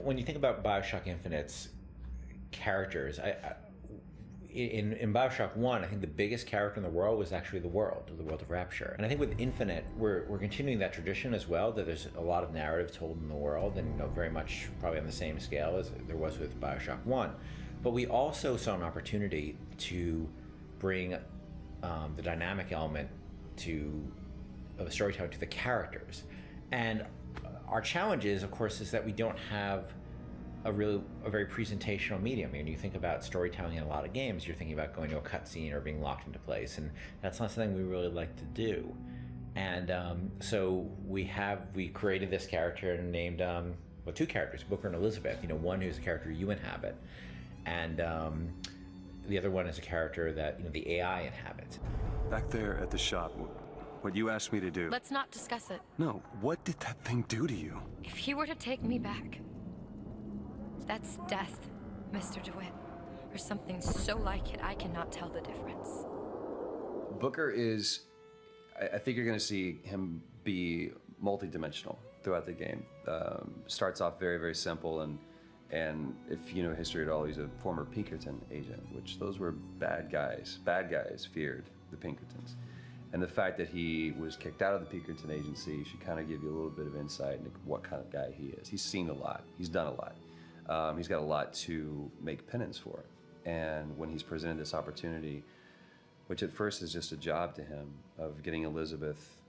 When you think about BioShock Infinite's characters, in BioShock 1, I think the biggest character in the world was actually the world of Rapture. And I think with Infinite, we're continuing that tradition as well, that there's a lot of narrative told in the world, and very much probably on the same scale as there was with BioShock 1. But we also saw an opportunity to bring the dynamic element of storytelling to the characters. And our challenge is, of course, is that we don't have a very presentational medium. I mean, you think about storytelling in a lot of games, you're thinking about going to a cutscene or being locked into place, and that's not something we really like to do. And so we created this character and named two characters, Booker and Elizabeth. One who's a character you inhabit, and the other one is a character that the AI inhabits. Back there at the shop, what you asked me to do. Let's not discuss it. No, what did that thing do to you? If he were to take me back, that's death, Mr. DeWitt. Or something so like it, I cannot tell the difference. Booker is, I think you're going to see him be multi-dimensional throughout the game. Starts off very, very simple, and if you know history at all, he's a former Pinkerton agent, which those were bad guys. Bad guys feared the Pinkertons. And the fact that he was kicked out of the Pinkerton agency should kind of give you a little bit of insight into what kind of guy he is. He's seen a lot. He's done a lot. He's got a lot to make penance for. And when he's presented this opportunity, which at first is just a job to him, of getting Elizabeth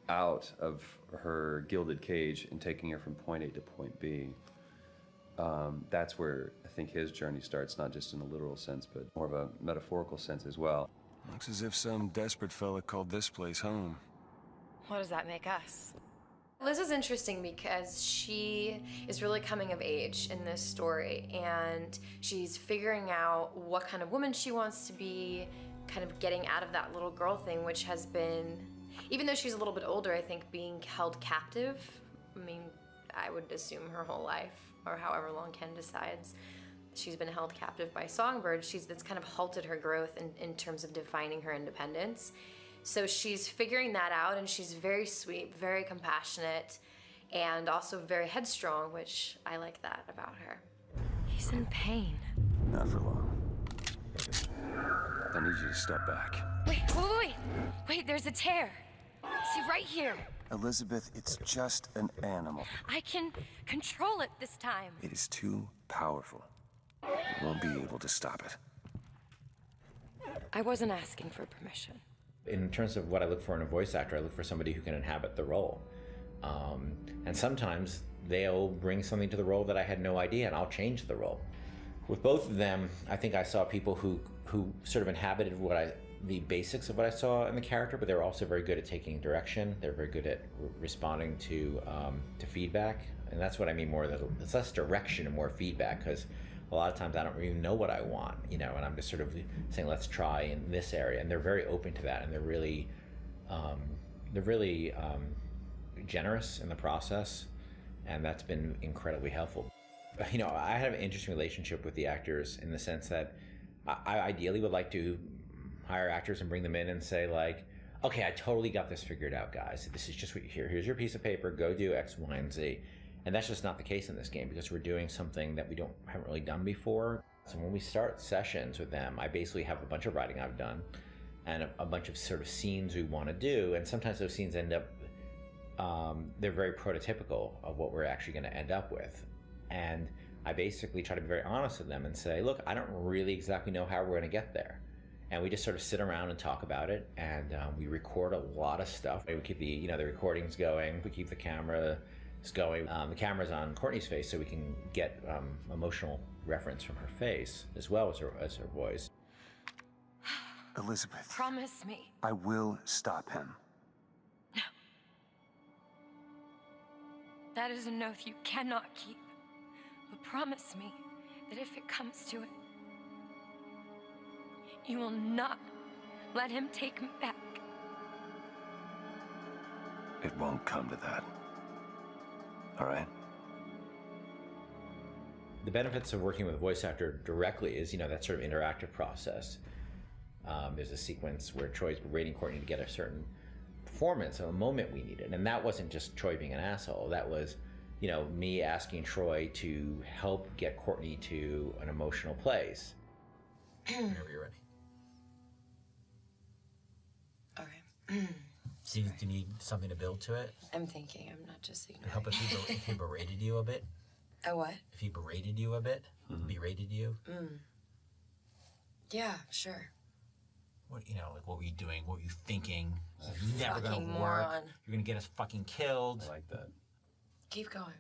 out of her gilded cage and taking her from point A to point B, that's where I think his journey starts, not just in a literal sense, but more of a metaphorical sense as well. Looks as if some desperate fella called this place home. What does that make us? Liz is interesting because she is really coming of age in this story, and she's figuring out what kind of woman she wants to be, kind of getting out of that little girl thing, which has been, even though she's a little bit older, I think being held captive, I mean, I would assume her whole life, or however long Ken decides, she's been held captive by Songbird. That's kind of halted her growth in terms of defining her independence. So she's figuring that out, and she's very sweet, very compassionate, and also very headstrong, which I like that about her. He's in pain. Not for long. I need you to step back. Wait, there's a tear. See, right here. Elizabeth, it's just an animal. I can control it this time. It is too powerful. You won't be able to stop it. I wasn't asking for permission. In terms of what I look for in a voice actor, I look for somebody who can inhabit the role. And sometimes they'll bring something to the role that I had no idea, and I'll change the role. With both of them, I think I saw people who sort of inhabited the basics of what I saw in the character, but they were also very good at taking direction. They're very good at responding to feedback, and that's what I mean more. That it's less direction and more feedback, because a lot of times I don't even know what I want, and I'm just sort of saying, let's try in this area, and they're very open to that, and they're really generous in the process, and that's been incredibly helpful. I have an interesting relationship with the actors in the sense that I ideally would like to hire actors and bring them in and say, like, okay, I totally got this figured out, guys. This is just what here's your piece of paper, go do X, Y, and Z. And that's just not the case in this game, because we're doing something that we haven't really done before. So when we start sessions with them, I basically have a bunch of writing I've done and a bunch of sort of scenes we want to do. And sometimes those scenes end up, they're very prototypical of what we're actually going to end up with. And I basically try to be very honest with them and say, look, I don't really exactly know how we're going to get there. And we just sort of sit around and talk about it, and we record a lot of stuff. We keep the recordings going, we keep the camera going. The camera's on Courtney's face, so we can get emotional reference from her face as well as her voice. Elizabeth. Promise me. I will stop him. No. That is an oath you cannot keep. But promise me that if it comes to it, you will not let him take me back. It won't come to that. All right? The benefits of working with a voice actor directly is, that sort of interactive process. There's a sequence where Troy's berating Courtney to get a certain performance of a moment we needed. And that wasn't just Troy being an asshole. That was, you know, me asking Troy to help get Courtney to an emotional place. Whenever you're ready. Okay. Do you need something to build to it? I'm thinking, I'm not just ignoring. Help if he berated you a bit? A what? If he berated you a bit? Berated you? Yeah, sure. What, you know, like, what were you doing? What were you thinking? You're never gonna Fucking work. moron. You're gonna get us fucking killed. I like that. Keep going.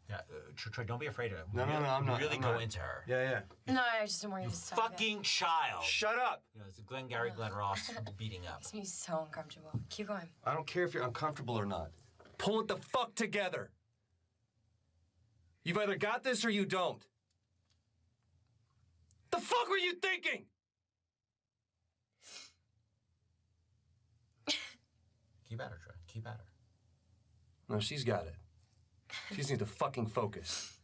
Yeah, Troy, don't be afraid of it. No, I'm not. Really I'm go not. into her. Yeah. No, I just don't want you to stop Fucking child. Shut up! You know, it's a Glengarry Glen Ross beating up. Makes me so uncomfortable. Keep going. I don't care if you're uncomfortable or not. Pull it the fuck together. You've either got this or you don't. The fuck were you thinking? Keep at her, Troy. Keep at her. No, she's got it. She just needs to fucking focus.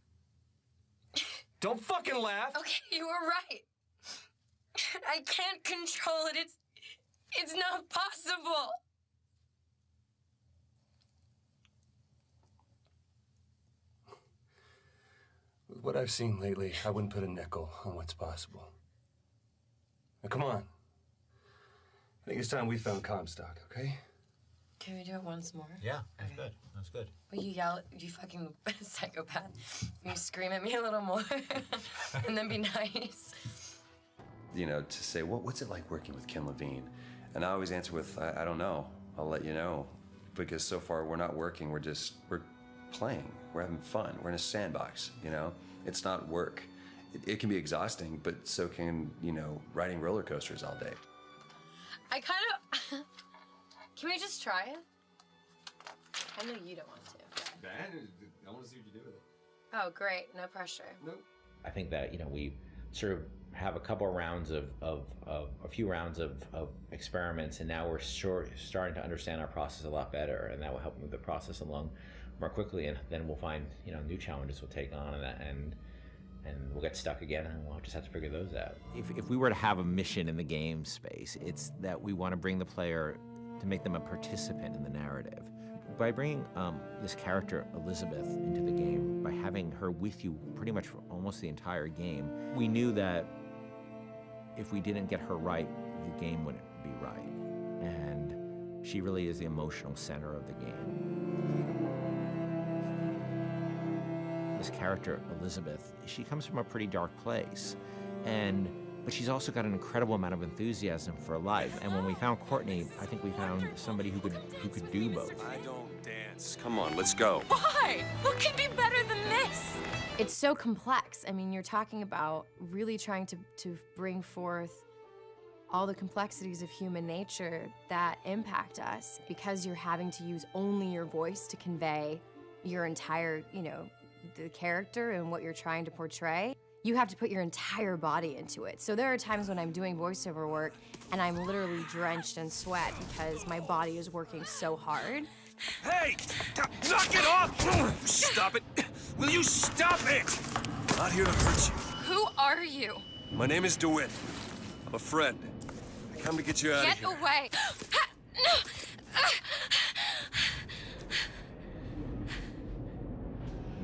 Don't fucking laugh! Okay, you were right. I can't control it. It's not possible. With what I've seen lately, I wouldn't put a nickel on what's possible. Now, come on. I think it's time we found Comstock, okay? Can we do it once more? Yeah, that's good. That's good. Will you yell, you fucking psychopath? Will you scream at me a little more? And then be nice? You know, to say, what's it like working with Kim Levine? And I always answer with, I don't know. I'll let you know. Because so far we're not working, we're playing. We're having fun. We're in a sandbox, you know? It's not work. It can be exhausting, but so can, you know, riding roller coasters all day. I kind of... Can we just try it? I know you don't want to. I want to see what you do with it. Oh, great. No pressure. Nope. I think that, you know, we sort of have a couple of rounds a few rounds of experiments, and now we're starting to understand our process a lot better, and that will help move the process along more quickly, and then we'll find, you know, new challenges we'll take on, and we'll get stuck again, and we'll just have to figure those out. If we were to have a mission in the game space, it's that we want to bring the player to make them a participant in the narrative. By bringing this character, Elizabeth, into the game, by having her with you pretty much for almost the entire game, we knew that if we didn't get her right, the game wouldn't be right. And she really is the emotional center of the game. This character, Elizabeth, she comes from a pretty dark place, but she's also got an incredible amount of enthusiasm for life. And when we found Courtney, I think we found somebody who could do both. I don't dance. Come on, let's go. Why? What could be better than this? It's so complex. I mean, you're talking about really trying to bring forth all the complexities of human nature that impact us, because you're having to use only your voice to convey your entire, you know, the character and what you're trying to portray. You have to put your entire body into it. So there are times when I'm doing voiceover work and I'm literally drenched in sweat because my body is working so hard. Hey! Knock it off! Stop it! Will you stop it? I'm not here to hurt you. Who are you? My name is DeWitt. I'm a friend. I come to get you out of Get here. away!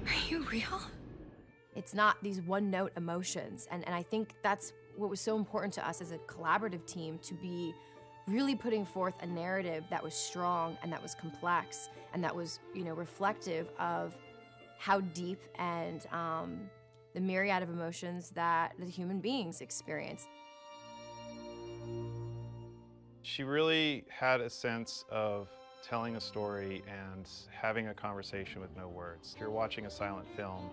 Are you real? It's not these one-note emotions, and I think that's what was so important to us as a collaborative team, to be really putting forth a narrative that was strong and that was complex and that was, you know, reflective of how deep and the myriad of emotions that the human beings experience. She really had a sense of telling a story and having a conversation with no words. If you're watching a silent film,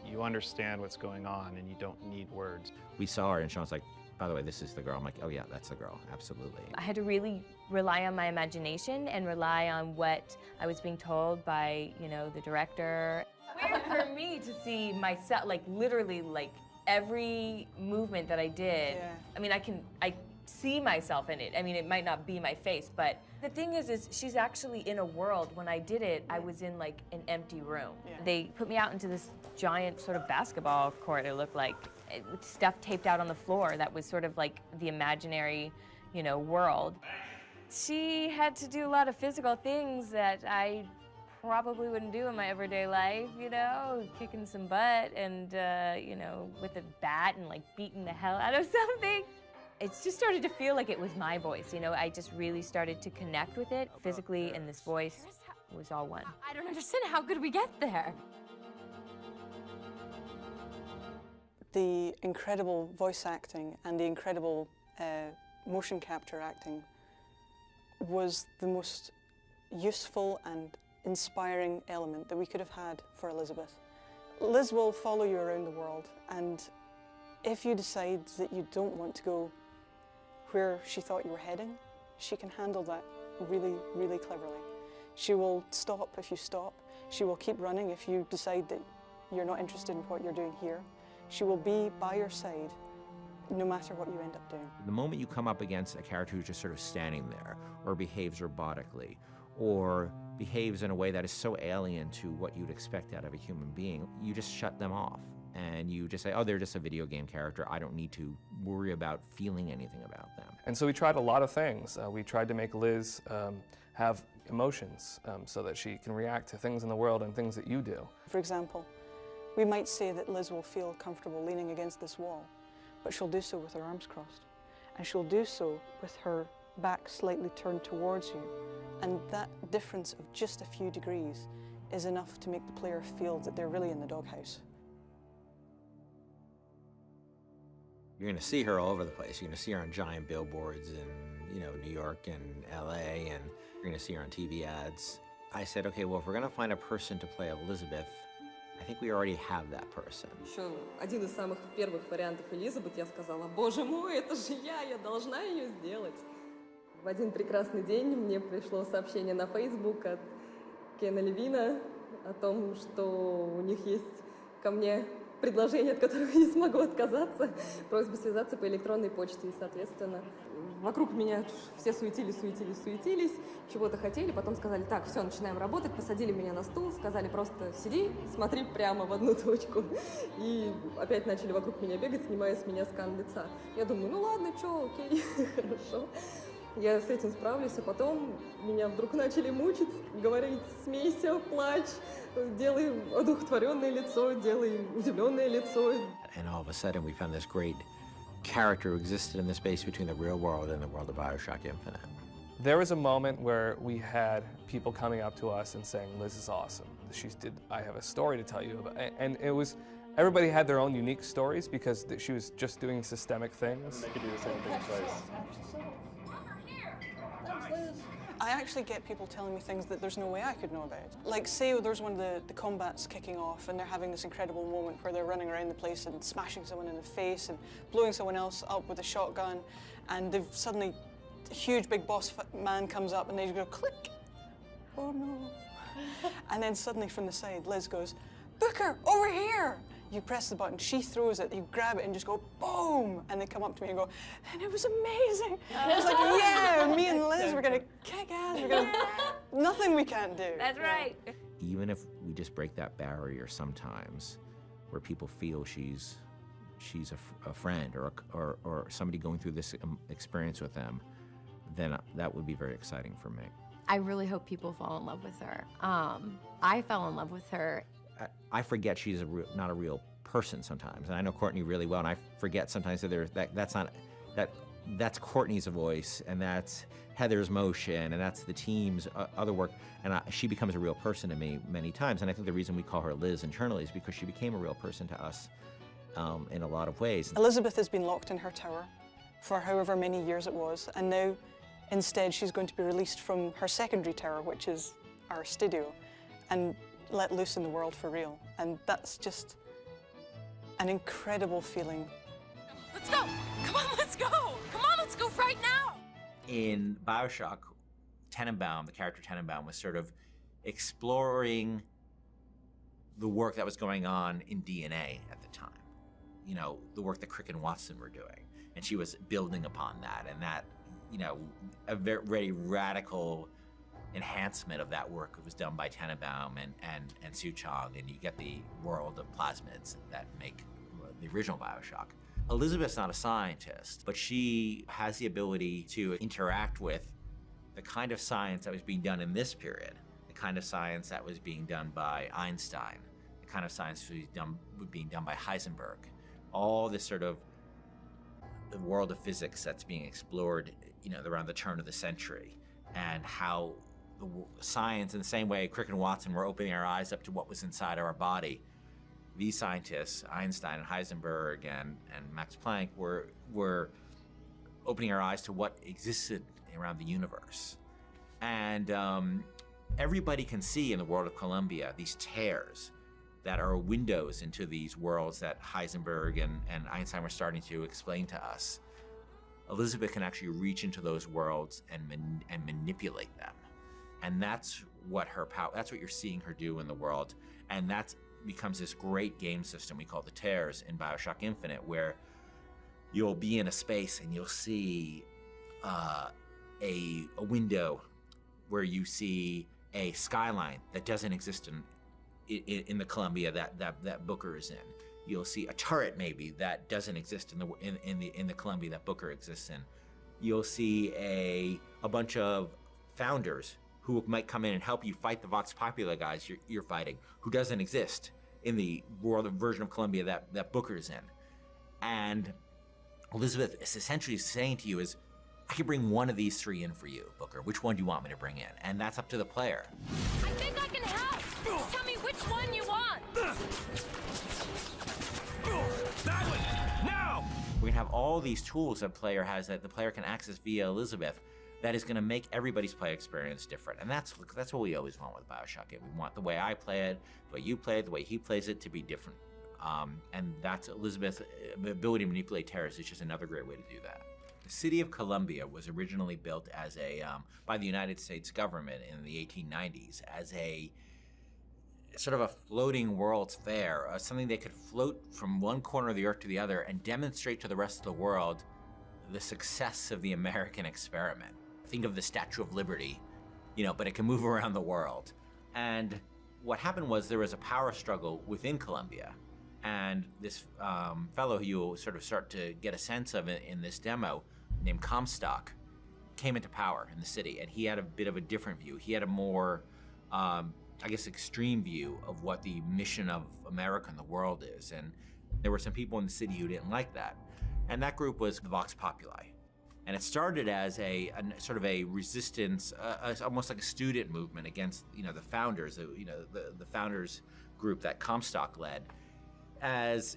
you understand what's going on and you don't need words. We saw her and Sean's like, by the way, this is the girl. I'm like, oh yeah, that's the girl, absolutely. I had to really rely on my imagination and rely on what I was being told by, you know, the director. Weird for me to see myself, like literally, like every movement that I did. Yeah. I mean, I see myself in it. I mean, it might not be my face, but the thing is she's actually in a world. When I did it, I was in like an empty room. Yeah. They put me out into this giant sort of basketball court, it looked like, with stuff taped out on the floor that was sort of like the imaginary, you know, world. She had to do a lot of physical things that I probably wouldn't do in my everyday life, you know, kicking some butt and, you know, with a bat and like beating the hell out of something. It just started to feel like it was my voice, you know, I just really started to connect with it physically, and this voice was all one. I don't understand. How could we get there? The incredible voice acting and the incredible motion capture acting was the most useful and inspiring element that we could have had for Elizabeth. Liz will follow you around the world, and if you decide that you don't want to go where she thought you were heading, she can handle that really, really cleverly. She will stop if you stop. She will keep running if you decide that you're not interested in what you're doing here. She will be by your side no matter what you end up doing. The moment you come up against a character who's just sort of standing there, or behaves robotically, or behaves in a way that is so alien to what you'd expect out of a human being, you just shut them off. And you just say, oh, they're just a video game character. I don't need to worry about feeling anything about them. And so we tried a lot of things. We tried to make Liz have emotions so that she can react to things in the world and things that you do. For example, we might say that Liz will feel comfortable leaning against this wall, but she'll do so with her arms crossed. And she'll do so with her back slightly turned towards you. And that difference of just a few degrees is enough to make the player feel that they're really in the doghouse. You're going to see her all over the place. You're going to see her on giant billboards in, you know, New York and LA, and you're going to see her on TV ads. I said, okay, well, if we're going to find a person to play Elizabeth, I think we already have that person. Еще один из самых первых вариантов Элизабет, я сказала, боже мой, это же я должна ее сделать. В один прекрасный день мне пришло сообщение на Facebook от Кена Левина о том, что у них есть ко мне предложение, от которого я не смогу отказаться, просьба связаться по электронной почте. И, соответственно, вокруг меня все суетились, чего-то хотели, потом сказали, так, все, начинаем работать, посадили меня на стул, сказали, просто сиди, смотри прямо в одну точку. И опять начали вокруг меня бегать, снимая с меня скан лица. Я думаю, ну ладно, что, окей, хорошо. Я с этим справлюсь, а потом меня вдруг начали мучить, говорить, смейся, плачь, делай одухотворенное лицо, делай удивленное лицо. And all of a sudden we found this great character who existed in the space between the real world and the world of BioShock Infinite. There was a moment where we had people coming up to us and saying, Liz is awesome. I have a story to tell you about. And it was, everybody had their own unique stories because she was just doing systemic things. They could do the same thing twice. I actually get people telling me things that there's no way I could know about. Like, say there's one of the combats kicking off and they're having this incredible moment where they're running around the place and smashing someone in the face and blowing someone else up with a shotgun, and they've suddenly, a huge big boss man comes up and they just go click. Oh no. And then suddenly from the side, Liz goes, Booker, over here. You press the button, she throws it, you grab it and just go boom, and they come up to me and go, and it was amazing. And I was like, yeah, me and Liz, we're gonna kick ass, nothing we can't do. That's right. Even if we just break that barrier sometimes, where people feel she's a friend or somebody going through this experience with them, then that would be very exciting for me. I really hope people fall in love with her. I fell in love with her. I forget she's not a real person sometimes, and I know Courtney really well, and I forget sometimes that that's Courtney's voice, and that's Heather's motion, and that's the team's other work, and she becomes a real person to me many times. And I think the reason we call her Liz internally is because she became a real person to us in a lot of ways. Elizabeth has been locked in her tower for however many years it was, and now instead she's going to be released from her secondary tower, which is our studio, and let loose in the world for real. And that's just an incredible feeling. Let's go! Come on, let's go! Come on, let's go right now! In BioShock, Tenenbaum, the character Tenenbaum, was sort of exploring the work that was going on in DNA at the time. You know, the work that Crick and Watson were doing. And she was building upon that, and that, you know, a very radical enhancement of that work was done by Tenenbaum and Sue Chong, and you get the world of plasmids that make the original BioShock. Elizabeth's not a scientist, but she has the ability to interact with the kind of science that was being done in this period, the kind of science that was being done by Einstein, the kind of science that was being done by Heisenberg. All this sort of the world of physics that's being explored, around the turn of the century, and how the science, in the same way Crick and Watson were opening our eyes up to what was inside of our body, these scientists, Einstein and Heisenberg and Max Planck, were opening our eyes to what existed around the universe. And everybody can see in the world of Columbia these tears that are windows into these worlds that Heisenberg and Einstein were starting to explain to us. Elizabeth can actually reach into those worlds and manipulate them. And that's what that's what you're seeing her do in the world. And that becomes this great game system we call the tears in BioShock Infinite, where you'll be in a space and you'll see a window where you see a skyline that doesn't exist in the Columbia that Booker is in. You'll see a turret maybe that doesn't exist in the Columbia that Booker exists in. You'll see a bunch of founders who might come in and help you fight the Vox Populi guys you're fighting, who doesn't exist in the version of Columbia that Booker is in. And Elizabeth is essentially saying to you is, I can bring one of these three in for you, Booker. Which one do you want me to bring in? And that's up to the player. I think I can help. Just tell me which one you want. That one! Now! We're gonna have all these tools that player has that the player can access via Elizabeth that is gonna make everybody's play experience different. And that's what we always want with BioShock. We want the way I play it, the way you play it, the way he plays it to be different. And that's Elizabeth's ability to manipulate terrorists is just another great way to do that. The city of Columbia was originally built as by the United States government in the 1890s as a sort of a floating World's Fair, something they could float from one corner of the earth to the other and demonstrate to the rest of the world the success of the American experiment. Think of the Statue of Liberty, but it can move around the world. And what happened was there was a power struggle within Columbia. And this fellow who you'll sort of start to get a sense of in this demo, named Comstock, came into power in the city. And he had a bit of a different view. He had a more, extreme view of what the mission of America and the world is. And there were some people in the city who didn't like that. And that group was the Vox Populi. And it started as a sort of a resistance, almost like a student movement against, the founders, the founders group that Comstock led, as,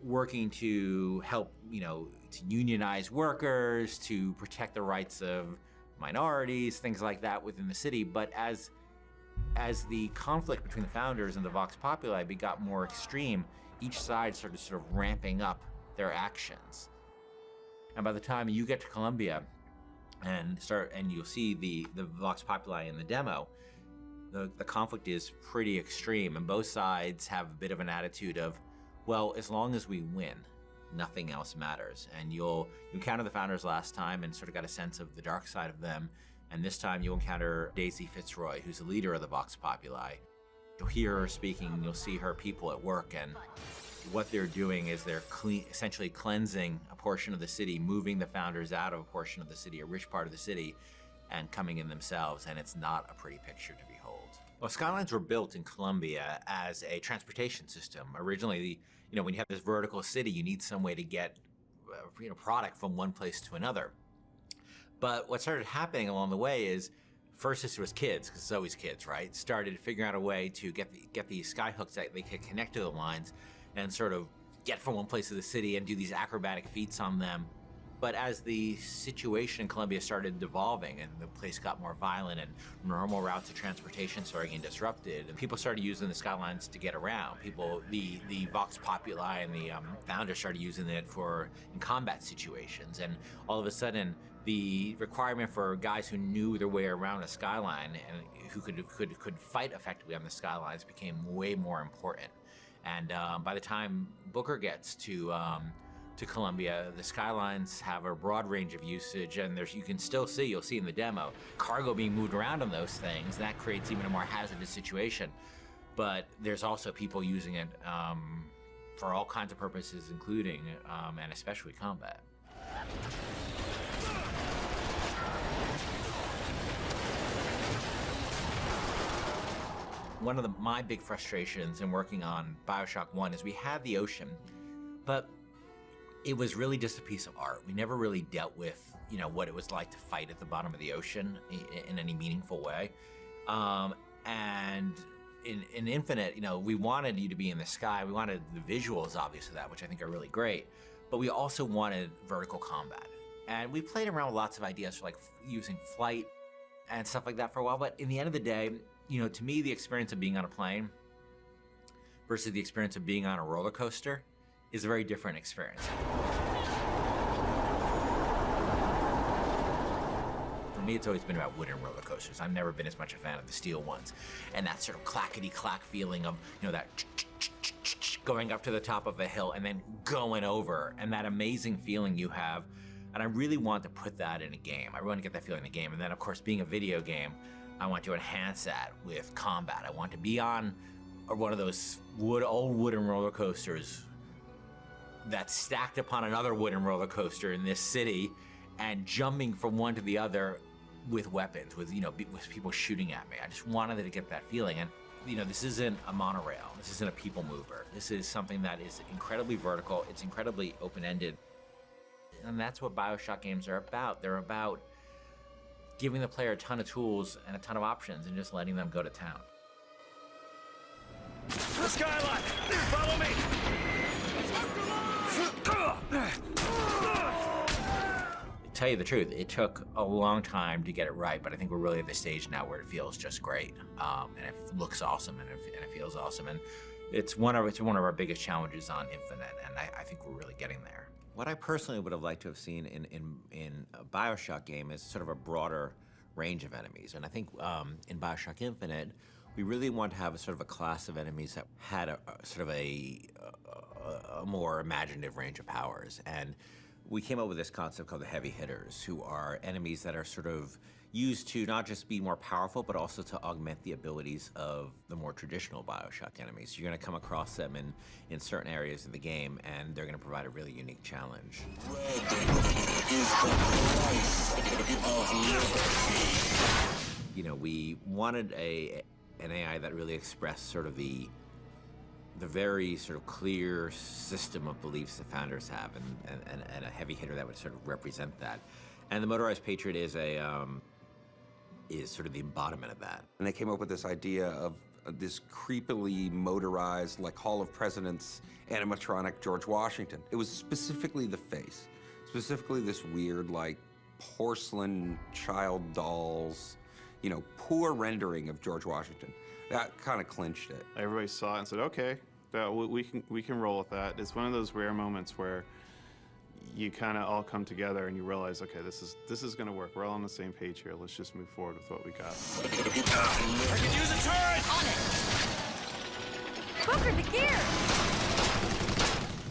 working to help, to unionize workers, to protect the rights of minorities, things like that within the city. But as the conflict between the founders and the Vox Populi got more extreme, each side started sort of ramping up their actions. And by the time you get to Columbia and you'll see the Vox Populi in the demo, the conflict is pretty extreme, and both sides have a bit of an attitude of, well, as long as we win, nothing else matters. And you encounter the founders last time and sort of got a sense of the dark side of them. And this time you'll encounter Daisy Fitzroy, who's the leader of the Vox Populi. You'll hear her speaking, you'll see her people at work, and what they're doing is they're essentially cleansing a portion of the city, moving the founders out of a portion of the city, a rich part of the city, and coming in themselves, and it's not a pretty picture to behold. Well, skylines were built in Columbia as a transportation system. Originally, when you have this vertical city, you need some way to get product from one place to another. But what started happening along the way is, first this was kids, because it's always kids, right? Started figuring out a way to get these skyhooks that they could connect to the lines and sort of get from one place to the city and do these acrobatic feats on them. But as the situation in Columbia started devolving and the place got more violent and normal routes of transportation started getting disrupted, and people started using the skylines to get around. The Vox Populi and the founders started using it in combat situations. And all of a sudden, the requirement for guys who knew their way around a skyline and who could fight effectively on the skylines became way more important. And by the time Booker gets to Columbia, the skylines have a broad range of usage, and you'll see in the demo, cargo being moved around on those things. That creates even a more hazardous situation. But there's also people using it for all kinds of purposes, including and especially combat. One of my big frustrations in working on BioShock 1 is we had the ocean, but it was really just a piece of art. We never really dealt with, you know, what it was like to fight at the bottom of the ocean in any meaningful way. And in Infinite, you know, we wanted you to be in the sky. We wanted the visuals, obviously, of that, which I think are really great. But we also wanted vertical combat. And we played around with lots of ideas for like using flight and stuff like that for a while. But in the end of the day, you know, to me, the experience of being on a plane versus the experience of being on a roller coaster is a very different experience. For me, it's always been about wooden roller coasters. I've never been as much a fan of the steel ones. And that sort of clackety-clack feeling of, you know, that going up to the top of a hill and then going over, and that amazing feeling you have. And I really want to put that in a game. I want to get that feeling in the game. And then, of course, being a video game, I want to enhance that with combat. I want to be on one of those old wooden roller coasters that's stacked upon another wooden roller coaster in this city, and jumping from one to the other with weapons, with, you know, with people shooting at me. I just wanted to get that feeling. And, you know, this isn't a monorail. This isn't a people mover. This is something that is incredibly vertical. It's incredibly open-ended. And that's what BioShock games are about. They're about giving the player a ton of tools and a ton of options and just letting them go to town. The skyline! Follow me! To tell you the truth, it took a long time to get it right, but I think we're really at the stage now where it feels just great. And it looks awesome, and it feels awesome. And it's one of our biggest challenges on Infinite, and I think we're really getting there. What I personally would have liked to have seen in a BioShock game is sort of a broader range of enemies. And I think in BioShock Infinite, we really want to have a sort of a class of enemies that had a sort of a more imaginative range of powers. And we came up with this concept called the heavy hitters, who are enemies that are sort of used to not just be more powerful, but also to augment the abilities of the more traditional BioShock enemies. You're going to come across them in certain areas of the game, and they're going to provide a really unique challenge. You know, we wanted an AI that really expressed sort of the very sort of clear system of beliefs the founders have, and a heavy hitter that would sort of represent that. And the Motorized Patriot is sort of the embodiment of that. And they came up with this idea of this creepily motorized, like Hall of Presidents animatronic George Washington. It was specifically the face, specifically this weird, like, porcelain child dolls, you know, poor rendering of George Washington. That kind of clinched it. Everybody saw it and said, okay, we can roll with that. It's one of those rare moments where you kind of all come together and you realize, okay, this is going to work. We're all on the same page here. Let's just move forward with what we got. I can use a turret! Booker, the gear!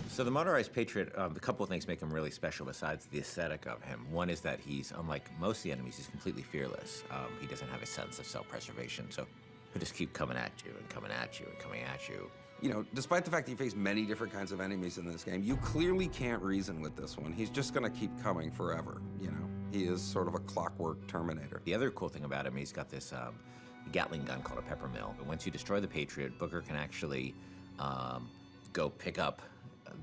So the Motorized Patriot, a couple of things make him really special besides the aesthetic of him. One is that he's, unlike most of the enemies, he's completely fearless. He doesn't have a sense of self-preservation, so he'll just keep coming at you and coming at you and coming at you. You know, despite the fact that you face many different kinds of enemies in this game, you clearly can't reason with this one. He's just gonna keep coming forever, you know? He is sort of a clockwork Terminator. The other cool thing about him, he's got this Gatling gun called a pepper mill. But once you destroy the Patriot, Booker can actually go pick up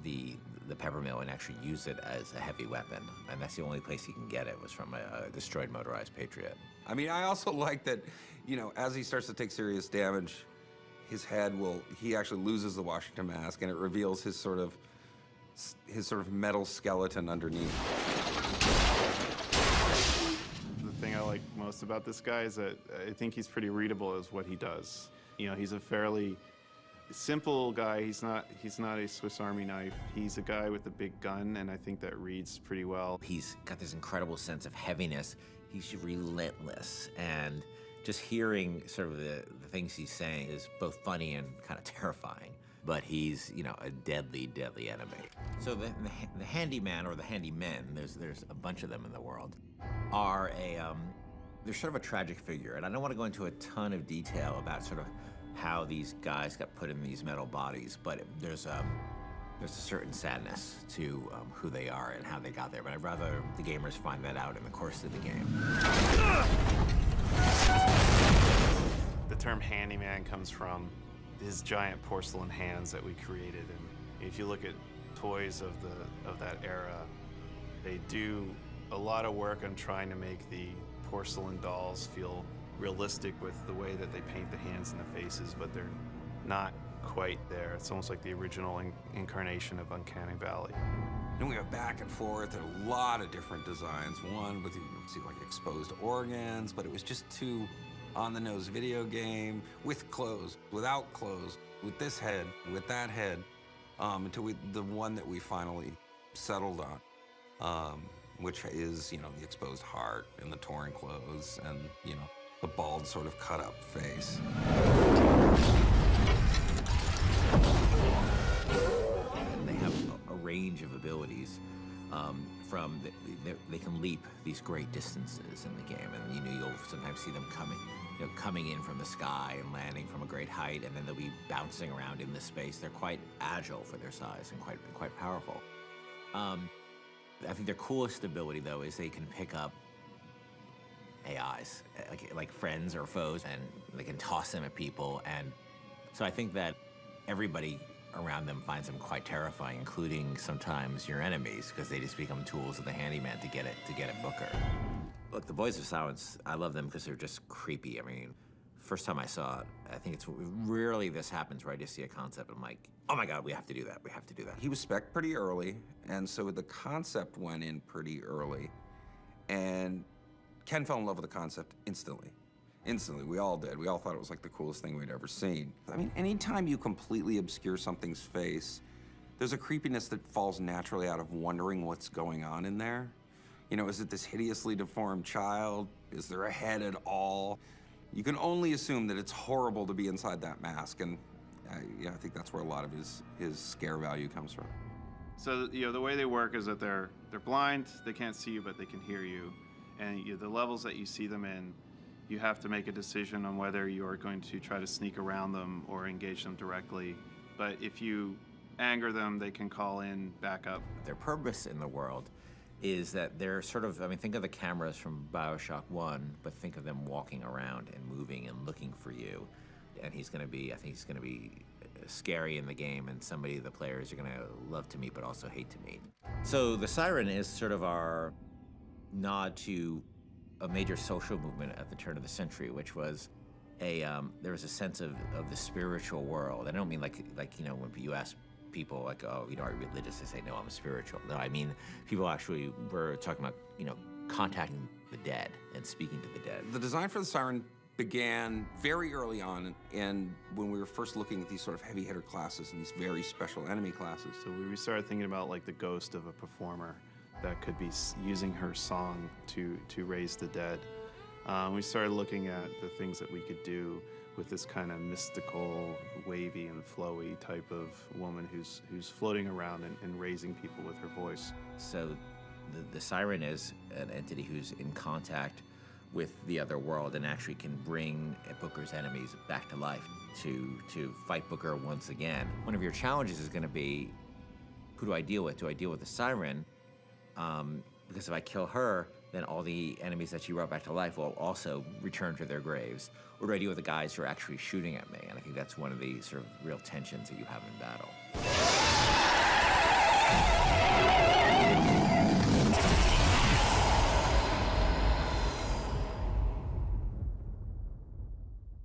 the pepper mill and actually use it as a heavy weapon. And that's the only place he can get it, was from a destroyed Motorized Patriot. I mean, I also like that, you know, as he starts to take serious damage, his head he actually loses the Washington mask, and it reveals his sort of metal skeleton underneath. The thing I like most about this guy is that I think he's pretty readable as what he does. You know, he's a fairly simple guy. He's not a Swiss Army knife. He's a guy with a big gun, and I think that reads pretty well. He's got this incredible sense of heaviness. He's relentless, and just hearing sort of the things he's saying is both funny and kind of terrifying. But he's, you know, a deadly, deadly enemy. So the handyman, or the handymen, there's a bunch of them in the world, are they're sort of a tragic figure. And I don't want to go into a ton of detail about sort of how these guys got put in these metal bodies, but there's a certain sadness to who they are and how they got there. But I'd rather the gamers find that out in the course of the game. The term handyman comes from his giant porcelain hands that we created, and if you look at toys of that era, they do a lot of work on trying to make the porcelain dolls feel realistic with the way that they paint the hands and the faces, but they're not quite there. It's almost like the original incarnation of Uncanny Valley. And we went back and forth, and a lot of different designs. One with, you see, like exposed organs, but it was just too on-the-nose video game, with clothes, without clothes, with this head, with that head, until the one that we finally settled on, which is, you know, the exposed heart and the torn clothes and, you know, the bald sort of cut-up face. And they have a range of abilities. They can leap these great distances in the game, and you'll sometimes see them coming in from the sky and landing from a great height, and then they'll be bouncing around in this space. They're quite agile for their size and quite powerful. I think their coolest ability, though, is they can pick up AIs, like friends or foes, and they can toss them at people. And so I think that everybody around them finds them quite terrifying, including sometimes your enemies, because they just become tools of the handyman to get at Booker. Look, the Boys of Silence, I love them because they're just creepy. I mean, first time I saw it, I think it's rarely this happens where I just see a concept and I'm like, oh my God, we have to do that, we have to do that. He was spec'd pretty early, and so the concept went in pretty early, and Ken fell in love with the concept instantly. Instantly, we all did. We all thought it was like the coolest thing we'd ever seen. I mean, anytime you completely obscure something's face, there's a creepiness that falls naturally out of wondering what's going on in there. You know, is it this hideously deformed child? Is there a head at all? You can only assume that it's horrible to be inside that mask, and I think that's where a lot of his scare value comes from. So, the way they work is that they're blind, they can't see you, but they can hear you. And the levels that you see them in, you have to make a decision on whether you are going to try to sneak around them or engage them directly. But if you anger them, they can call in backup. Their purpose in the world is that they're sort of, think of the cameras from BioShock 1, but think of them walking around and moving and looking for you. And I think he's gonna be scary in the game, and somebody the players are gonna love to meet but also hate to meet. So the Siren is sort of our nod to a major social movement at the turn of the century, which was there was a sense of the spiritual world. I don't mean like when you ask people like, oh, are you religious? They say, no, I'm spiritual. No, I mean people actually were talking about contacting the dead and speaking to the dead. The design for the Siren began very early on, and when we were first looking at these sort of heavy hitter classes and these very special enemy classes. So we started thinking about like the ghost of a performer that could be using her song to raise the dead. We started looking at the things that we could do with this kind of mystical, wavy and flowy type of woman who's floating around and raising people with her voice. So the Siren is an entity who's in contact with the other world and actually can bring Booker's enemies back to life to fight Booker once again. One of your challenges is going to be, who do I deal with? Do I deal with the Siren? Because if I kill her, then all the enemies that she brought back to life will also return to their graves. Or do I deal with the guys who are actually shooting at me? And I think that's one of the sort of real tensions that you have in battle.